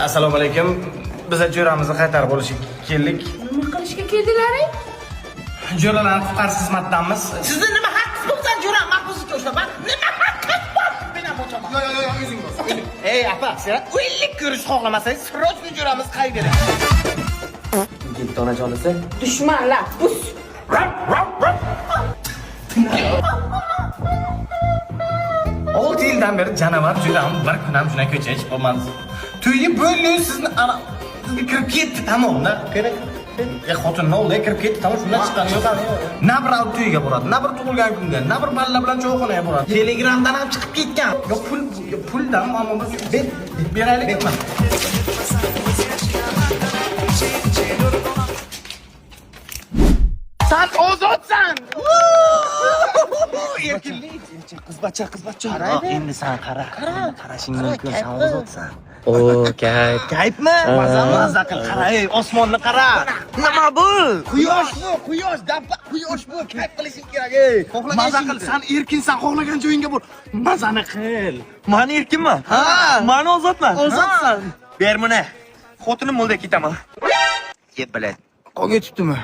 Assalomu alaykum. Biz jo'ramizni qaytarib olishga keldik. Nima qilishga keldilaring? Jo'ralarni qutqarish xizmatidanmiz. Sizni nima haqqingiz bo'lsa jo'ram mahbusga ushlab, nima haqqingiz bor? Men ham o'chaman. Yo, o'zing bos. Ey, apa, sen o'yinlik ko'rish xohlamasangiz, sirojni jo'ramiz qayerda? Gitti onajonisi. Dushmanlar, bus. 6 yildan beri janavar jo'ram bir kun ham shunday ko'chaga chiqib bo'lmadi. To'yga bo'lmay sizni ana sizga kirib ketdi tamomda. Kerak. Xotinni oldiga kirib ketdi, tamom shundan chiqqan yo'q. Na bir to'yga boradi, na bir tug'ilgan kunga, na bir balla bilan cho'g'xonaga boradi. Telegramdan ham chiqib ketgan. Yo puldan ammo biz beraylikmi? Sen ozodsan. Erkinlik. Qizbacha. Endi sen qara. Qarashing mumkin, sen ozodsan. O, kayfmi? Maza qil, qara, ey, osmonni qara. Nima bu? Quyosh, dabba, quyosh bu. Kayf qilishing kerak, ey. Maza qil, sen erkinsan, xohlagan joyingga bor. Mazani qil. Men erkinman. Ha. Men ozodman. Ozodsan. Ber buni. Xotinim oldiga ketaman. Yeb biladi. Qolga tutdimi?